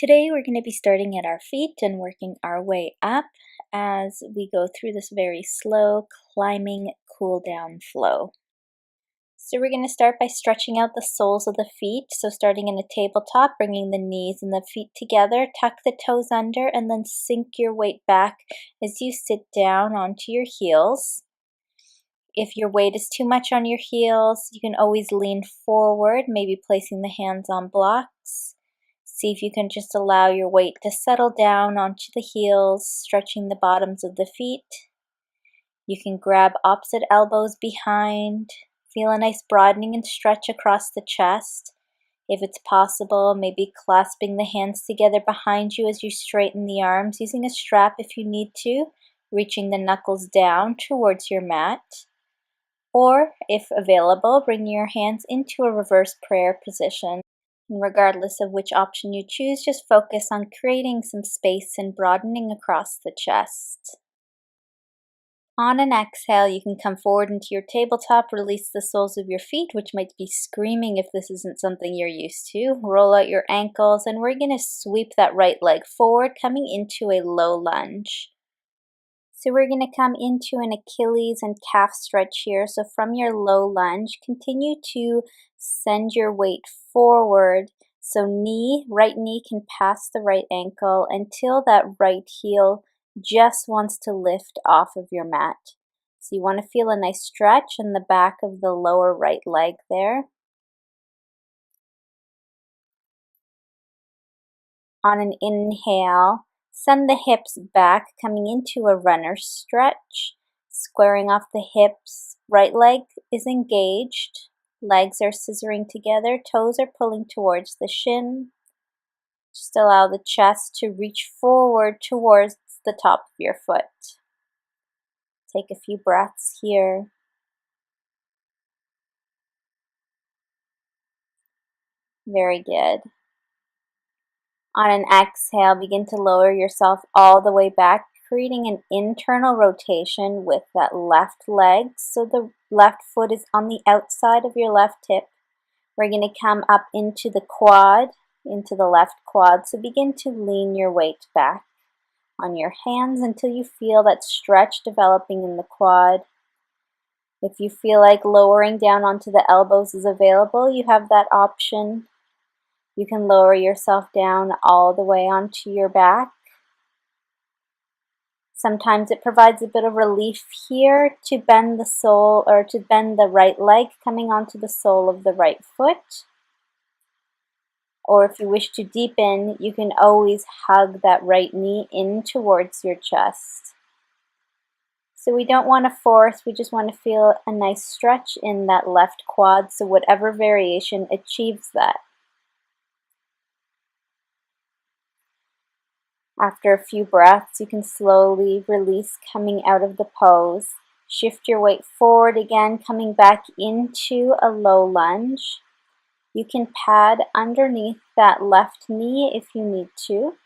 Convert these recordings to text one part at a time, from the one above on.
Today we're going to be starting at our feet and working our way up as we go through this very slow climbing cool down flow. So we're going to start by stretching out the soles of the feet. So starting in a tabletop, bringing the knees and the feet together, tuck the toes under, and then sink your weight back as you sit down onto your heels. If your weight is too much on your heels, you can always lean forward, maybe placing the hands on blocks. See if you can just allow your weight to settle down onto the heels, stretching the bottoms of the feet. You can grab opposite elbows behind. Feel a nice broadening and stretch across the chest. If it's possible, maybe clasping the hands together behind you as you straighten the arms, using a strap if you need to, reaching the knuckles down towards your mat. Or, if available, bring your hands into a reverse prayer position. And regardless of which option you choose, just focus on creating some space and broadening across the chest. On an exhale, you can come forward into your tabletop, release the soles of your feet, which might be screaming if this isn't something you're used to. Roll out your ankles, and we're going to sweep that right leg forward, coming into a low lunge. So we're going to come into an Achilles and calf stretch here. So from your low lunge, continue to send your weight forward. So right knee can pass the right ankle until that right heel just wants to lift off of your mat. So you want to feel a nice stretch in the back of the lower right leg there. On an inhale, send the hips back, coming into a runner stretch, squaring off the hips. Right leg is engaged, legs are scissoring together, toes are pulling towards the shin. Just allow the chest to reach forward towards the top of your foot. Take a few breaths here. Very good. On an exhale, begin to lower yourself all the way back, creating an internal rotation with that left leg. So the left foot is on the outside of your left hip. We're going to come up into the quad, into the left quad. So begin to lean your weight back on your hands until you feel that stretch developing in the quad. If you feel like lowering down onto the elbows is available, you have that option. You can lower yourself down all the way onto your back. Sometimes it provides a bit of relief here to bend the sole or to bend the right leg coming onto the sole of the right foot. Or if you wish to deepen, you can always hug that right knee in towards your chest. So we don't want to force, we just want to feel a nice stretch in that left quad, so whatever variation achieves that. After a few breaths, you can slowly release coming out of the pose. Shift your weight forward again, coming back into a low lunge. You can pad underneath that left knee if you need to.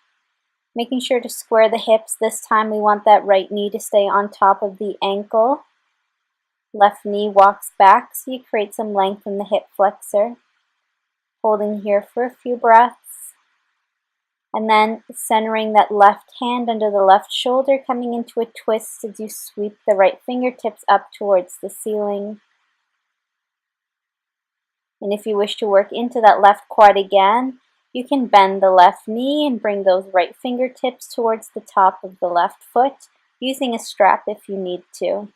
Making sure to square the hips. This time we want that right knee to stay on top of the ankle. Left knee walks back, so you create some length in the hip flexor. Holding here for a few breaths. And then centering that left hand under the left shoulder, coming into a twist as you sweep the right fingertips up towards the ceiling. And if you wish to work into that left quad again, you can bend the left knee and bring those right fingertips towards the top of the left foot, using a strap if you need to.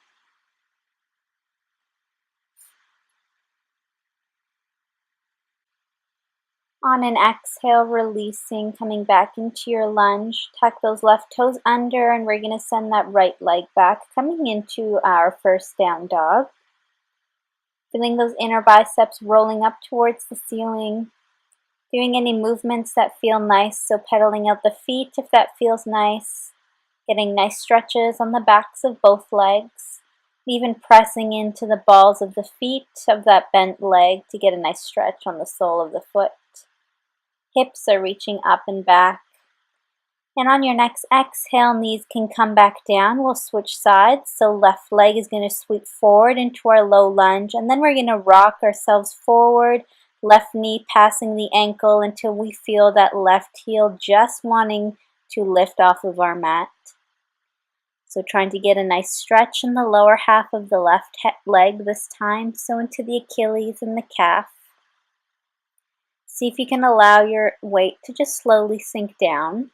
On an exhale, releasing, coming back into your lunge. Tuck those left toes under, and we're going to send that right leg back, coming into our first down dog. Feeling those inner biceps rolling up towards the ceiling. Doing any movements that feel nice, so pedaling out the feet if that feels nice. Getting nice stretches on the backs of both legs. Even pressing into the balls of the feet of that bent leg to get a nice stretch on the sole of the foot. Hips are reaching up and back. And on your next exhale, knees can come back down. We'll switch sides. So left leg is going to sweep forward into our low lunge. And then we're going to rock ourselves forward, Left knee passing the ankle until we feel that left heel just wanting to lift off of our mat. So trying to get a nice stretch in the lower half of the left leg this time, so into the Achilles and the calf. See if you can allow your weight to just slowly sink down.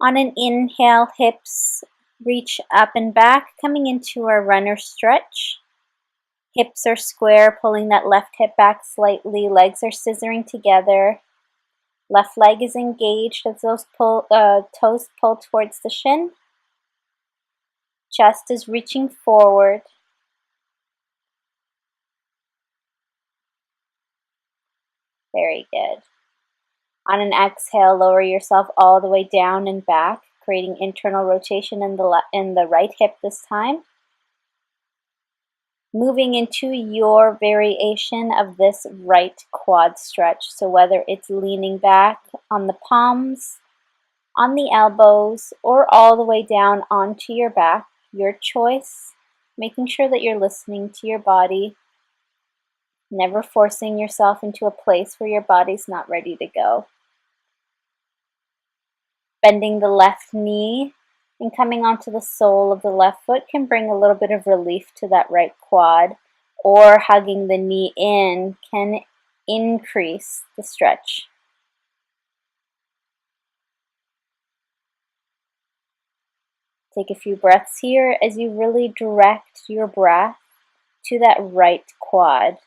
On an inhale, hips reach up and back, coming into our runner stretch. Hips are square, pulling that left hip back slightly. Legs are scissoring together. Left leg is engaged as those toes pull towards the shin. Chest is reaching forward. Very good. On an exhale, lower yourself all the way down and back, creating internal rotation in the right hip this time. Moving into your variation of this right quad stretch. So whether it's leaning back on the palms, on the elbows, or all the way down onto your back, your choice. Making sure that you're listening to your body, never forcing yourself into a place where your body's not ready to go. Bending the left knee and coming onto the sole of the left foot can bring a little bit of relief to that right quad, or hugging the knee in can increase the stretch. Take a few breaths here as you really direct your breath to that right quad.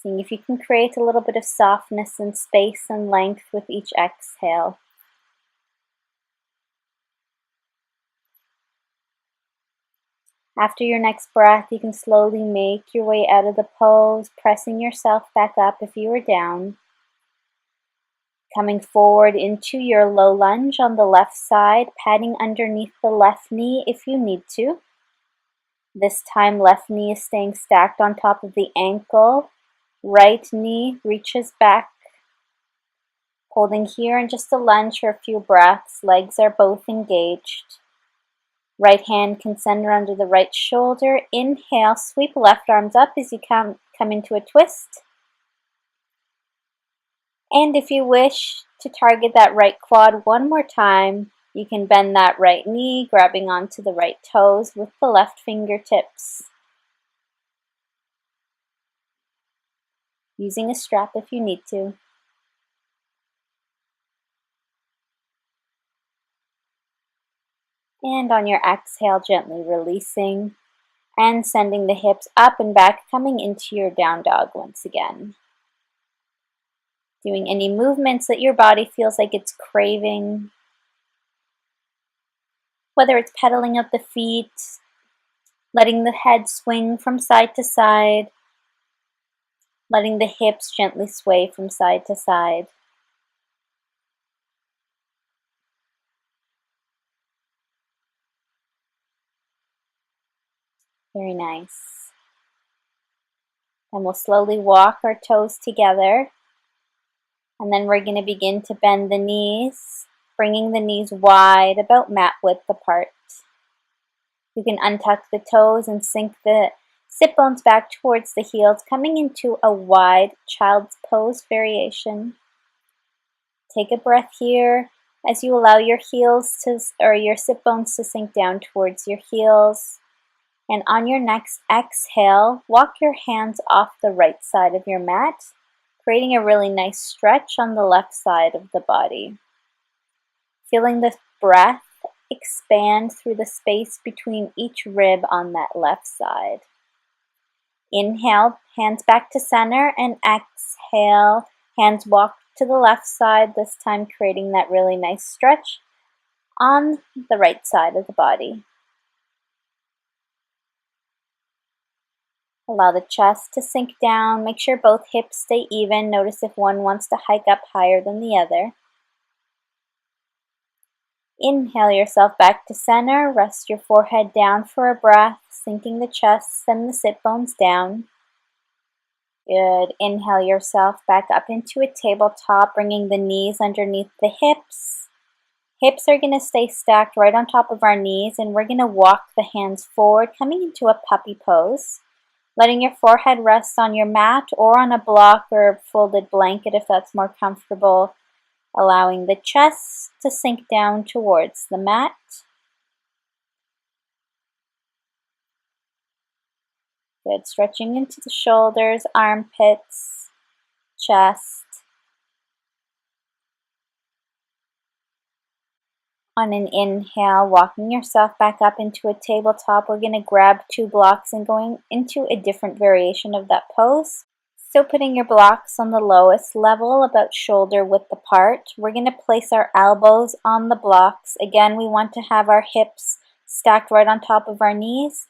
Seeing if you can create a little bit of softness and space and length with each exhale. After your next breath, you can slowly make your way out of the pose, pressing yourself back up if you were down. Coming forward into your low lunge on the left side, patting underneath the left knee if you need to. This time, left knee is staying stacked on top of the ankle. Right knee reaches back. Holding here in just a lunge for a few breaths, legs are both engaged. Right hand can center under the right shoulder. Inhale, sweep left arms up as you come into a twist. And if you wish to target that right quad one more time, you can bend that right knee, grabbing onto the right toes with the left fingertips. Using a strap if you need to. And on your exhale, gently releasing and sending the hips up and back, coming into your down dog once again. Doing any movements that your body feels like it's craving. Whether it's pedaling up the feet, letting the head swing from side to side, letting the hips gently sway from side to side. Very nice. And we'll slowly walk our toes together. And then we're going to begin to bend the knees, bringing the knees wide, about mat width apart. You can untuck the toes and sink the sit bones back towards the heels, coming into a wide child's pose variation. Take a breath here as you allow your your sit bones to sink down towards your heels. And on your next exhale, walk your hands off the right side of your mat, creating a really nice stretch on the left side of the body. Feeling the breath expand through the space between each rib on that left side. Inhale, hands back to center, and exhale, hands walk to the left side, this time creating that really nice stretch on the right side of the body. Allow the chest to sink down. Make sure both hips stay even. Notice if one wants to hike up higher than the other. Inhale yourself back to center. Rest your forehead down for a breath, sinking the chest, send the sit bones down. Good. Inhale yourself back up into a tabletop, bringing the knees underneath the hips. Hips are going to stay stacked right on top of our knees, and we're going to walk the hands forward, coming into a puppy pose. letting your forehead rest on your mat or on a block or folded blanket if that's more comfortable, allowing the chest to sink down towards the mat. Good, stretching into the shoulders, armpits, chest. On an inhale, walking yourself back up into a tabletop, we're going to grab 2 blocks and going into a different variation of that pose. So putting your blocks on the lowest level, about shoulder width apart, we're going to place our elbows on the blocks. Again, we want to have our hips stacked right on top of our knees.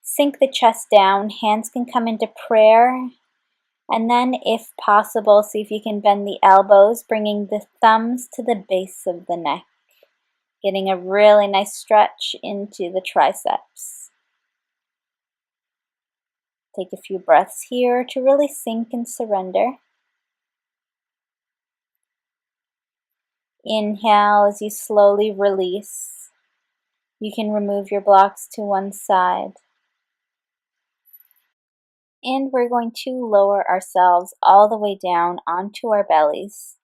Sink the chest down, hands can come into prayer. And then, if possible, see if you can bend the elbows, bringing the thumbs to the base of the neck. Getting a really nice stretch into the triceps. Take a few breaths here to really sink and surrender. Inhale as you slowly release. You can remove your blocks to one side. And we're going to lower ourselves all the way down onto our bellies.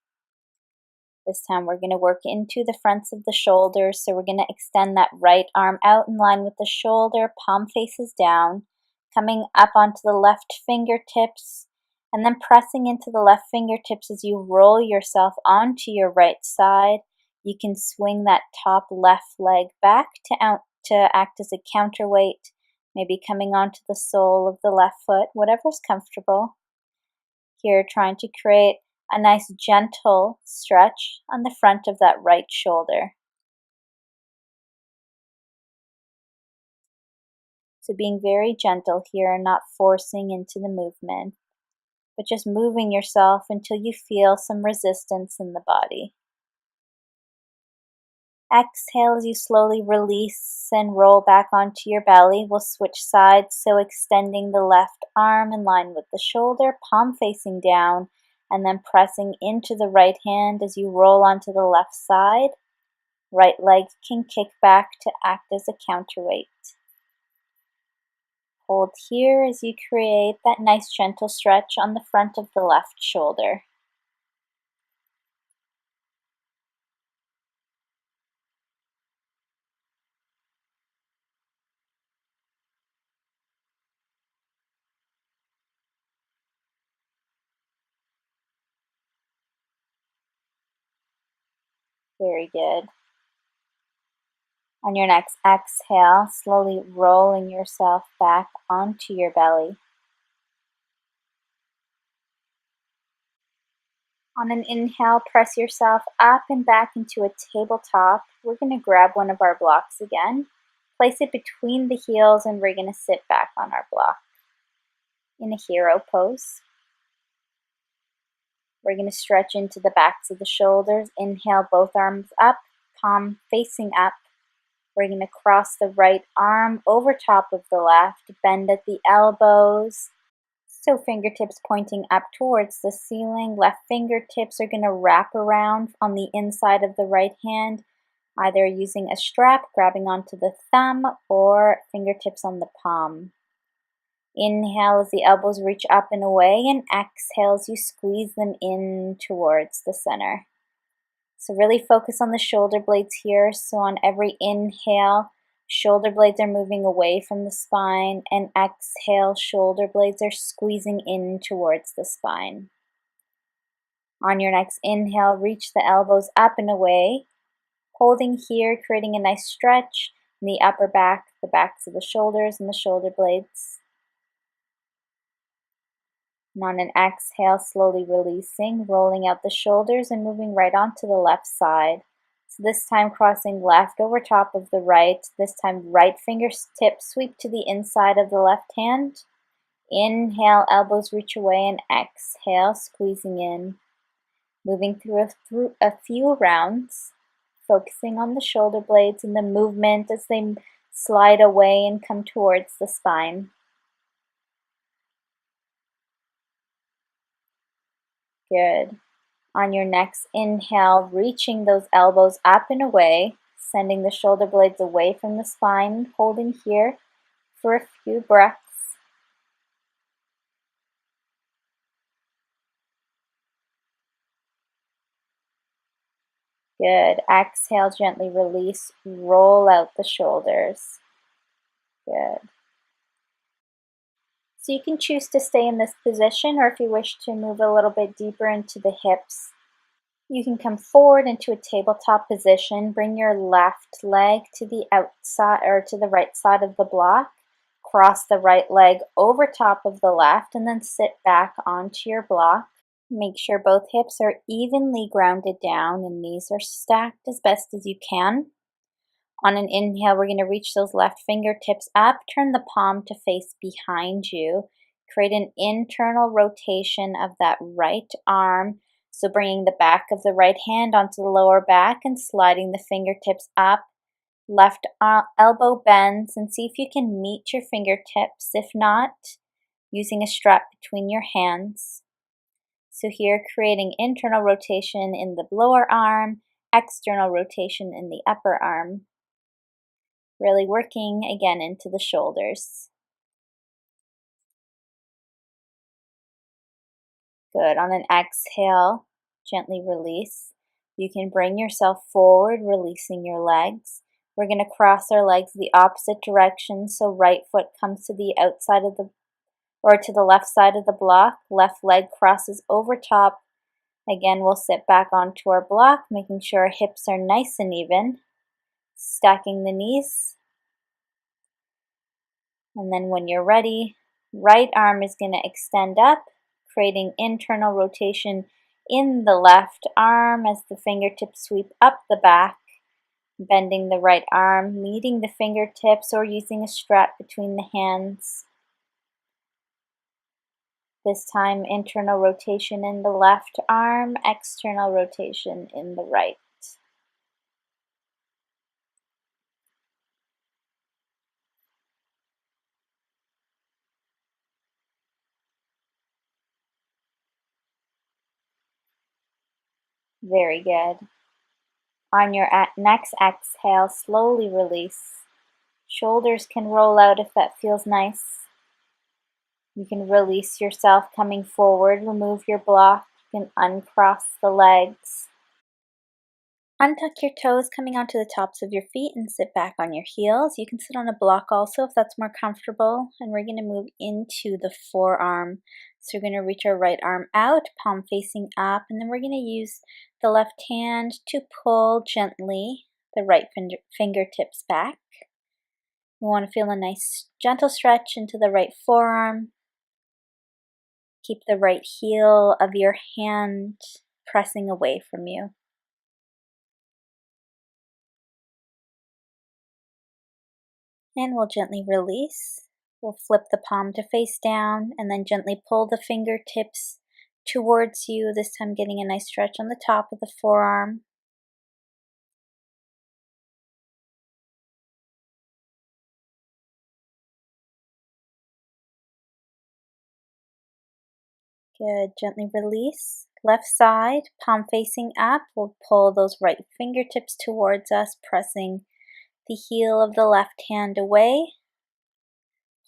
This time we're going to work into the fronts of the shoulders, so we're going to extend that right arm out in line with the shoulder, palm faces down, coming up onto the left fingertips, and then pressing into the left fingertips as you roll yourself onto your right side. You can swing that top left leg back to act as a counterweight, maybe coming onto the sole of the left foot, whatever's comfortable. Here, trying to create a nice gentle stretch on the front of that right shoulder. So being very gentle here, not forcing into the movement, but just moving yourself until you feel some resistance in the body. Exhale as you slowly release and roll back onto your belly. We'll switch sides, so extending the left arm in line with the shoulder, palm facing down, and then pressing into the right hand as you roll onto the left side. Right leg can kick back to act as a counterweight. Hold here as you create that nice gentle stretch on the front of the left shoulder. Very good. On your next exhale, slowly rolling yourself back onto your belly. On an inhale, press yourself up and back into a tabletop. We're going to grab one of our blocks again, place it between the heels, and we're going to sit back on our block in a hero pose. We're going to stretch into the backs of the shoulders. Inhale, both arms up, palm facing up. We're going to cross the right arm over top of the left, bend at the elbows. So fingertips pointing up towards the ceiling. Left fingertips are going to wrap around on the inside of the right hand, either using a strap, grabbing onto the thumb, or fingertips on the palm. Inhale as the elbows reach up and away, and exhale as you squeeze them in towards the center. So really focus on the shoulder blades here. So on every inhale, shoulder blades are moving away from the spine, and exhale, shoulder blades are squeezing in towards the spine. On your next inhale, reach the elbows up and away, holding here, creating a nice stretch in the upper back, the backs of the shoulders, and the shoulder blades. And on an exhale, slowly releasing, rolling out the shoulders and moving right onto the left side. So this time crossing left over top of the right. This time right fingertip sweep to the inside of the left hand. Inhale, elbows reach away, and exhale, squeezing in. Moving through a few rounds, focusing on the shoulder blades and the movement as they slide away and come towards the spine. Good. On your next inhale, reaching those elbows up and away, sending the shoulder blades away from the spine, holding here for a few breaths. Good. Exhale, gently release, roll out the shoulders. Good. So you can choose to stay in this position, or if you wish to move a little bit deeper into the hips, you can come forward into a tabletop position, bring your left leg to the outside or to the right side of the block, cross the right leg over top of the left, and then sit back onto your block. Make sure both hips are evenly grounded down and knees are stacked as best as you can. On an inhale, we're going to reach those left fingertips up, turn the palm to face behind you, create an internal rotation of that right arm. So bringing the back of the right hand onto the lower back and sliding the fingertips up. Left elbow bends, and see if you can meet your fingertips. If not, using a strap between your hands. So here, creating internal rotation in the lower arm, external rotation in the upper arm. Really working again into the shoulders. Good. On an exhale, gently release. You can bring yourself forward, releasing your legs. We're going to cross our legs the opposite direction, so right foot comes to the outside of the, or to the left side of the block. Left leg crosses over top. Again, we'll sit back onto our block, making sure our hips are nice and even. Stacking the knees. And then when you're ready, right arm is going to extend up, creating internal rotation in the left arm as the fingertips sweep up the back, bending the right arm, meeting the fingertips or using a strap between the hands. This time, internal rotation in the left arm, external rotation in the right. Very good. On your next exhale, slowly release. Shoulders can roll out if that feels nice. You can release yourself coming forward, remove your block. You can uncross the legs. Untuck your toes coming onto the tops of your feet and sit back on your heels. You can sit on a block also if that's more comfortable. And we're going to move into the forearm. So we're going to reach our right arm out, palm facing up, and then we're going to use the left hand to pull gently the right fingertips back. We want to feel a nice gentle stretch into the right forearm. Keep the right heel of your hand pressing away from you. And we'll gently release. We'll flip the palm to face down and then gently pull the fingertips towards you, this time getting a nice stretch on the top of the forearm. Good. Gently release. Left side, palm facing up. We'll pull those right fingertips towards us, pressing the heel of the left hand away.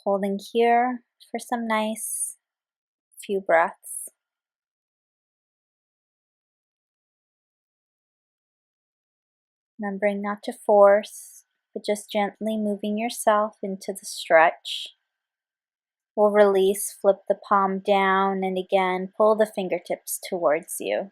Holding here for some nice few breaths. Remembering not to force, but just gently moving yourself into the stretch. We'll release, flip the palm down, and again, pull the fingertips towards you.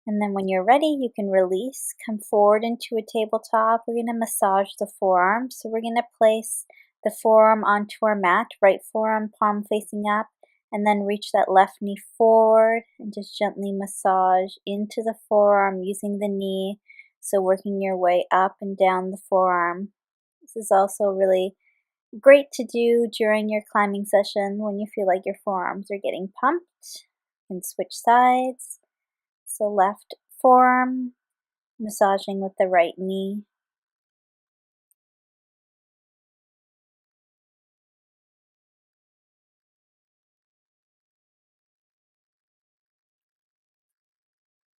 And then when you're ready, you can release, come forward into a tabletop. We're going to massage the forearm. So we're going to place the forearm onto our mat, right forearm, palm facing up, and then reach that left knee forward and just gently massage into the forearm using the knee. So working your way up and down the forearm. This is also really great to do during your climbing session when you feel like your forearms are getting pumped. And switch sides. So left forearm, massaging with the right knee.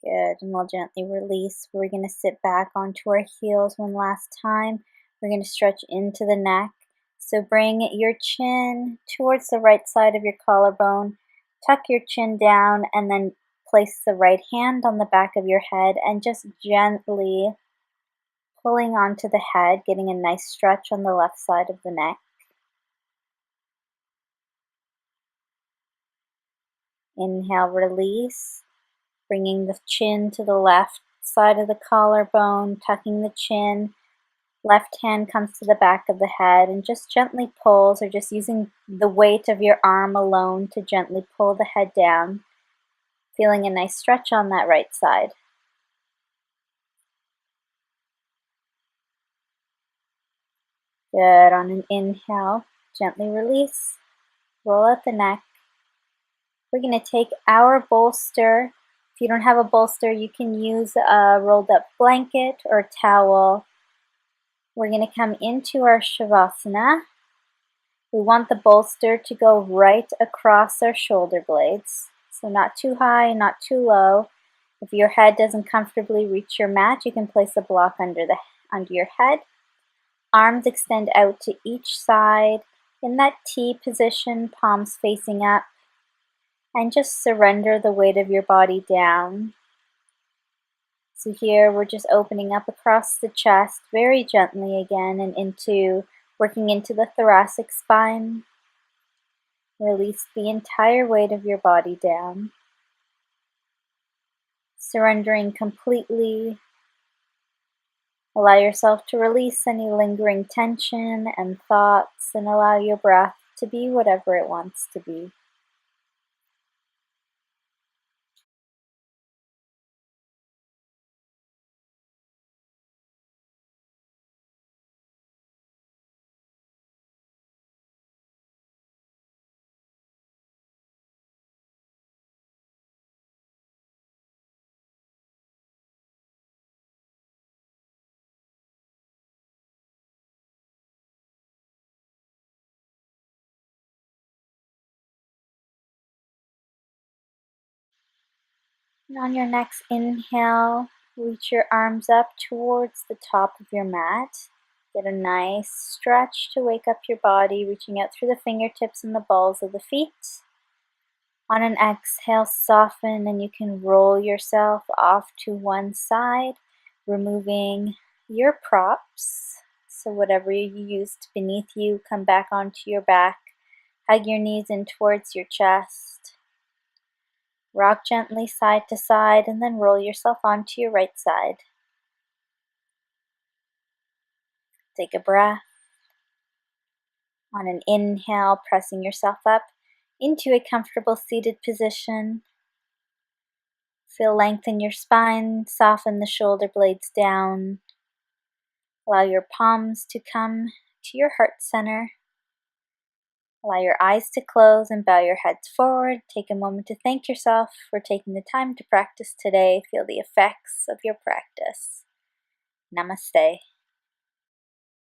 Good, and we'll gently release. We're going to sit back onto our heels one last time. We're going to stretch into the neck. So bring your chin towards the right side of your collarbone, tuck your chin down, and then place the right hand on the back of your head and just gently pulling onto the head, getting a nice stretch on the left side of the neck. Inhale, release, bringing the chin to the left side of the collarbone, tucking the chin. Left hand comes to the back of the head and just gently pulls, or just using the weight of your arm alone to gently pull the head down, feeling a nice stretch on that right side. Good. On an inhale, gently release, roll out the neck. We're going to take our bolster. If you don't have a bolster, you can use a rolled up blanket or towel. We're going to come into our Shavasana. We want the bolster to go right across our shoulder blades. So not too high, not too low. If your head doesn't comfortably reach your mat, you can place a block under your head. Arms extend out to each side in that T position, palms facing up. And just surrender the weight of your body down. So here we're just opening up across the chest very gently again and working into the thoracic spine. Release the entire weight of your body down. Surrendering completely. Allow yourself to release any lingering tension and thoughts and allow your breath to be whatever it wants to be. And on your next inhale, reach your arms up towards the top of your mat. Get a nice stretch to wake up your body, reaching out through the fingertips and the balls of the feet. On an exhale, soften, and you can roll yourself off to one side, removing your props. So whatever you used beneath you, come back onto your back. Hug your knees in towards your chest. Rock gently side to side and then roll yourself onto your right side. Take a breath. On an inhale, pressing yourself up into a comfortable seated position. Feel length in your spine, soften the shoulder blades down. Allow your palms to come to your heart center. Allow your eyes to close and bow your heads forward. Take a moment to thank yourself for taking the time to practice today. Feel the effects of your practice. Namaste.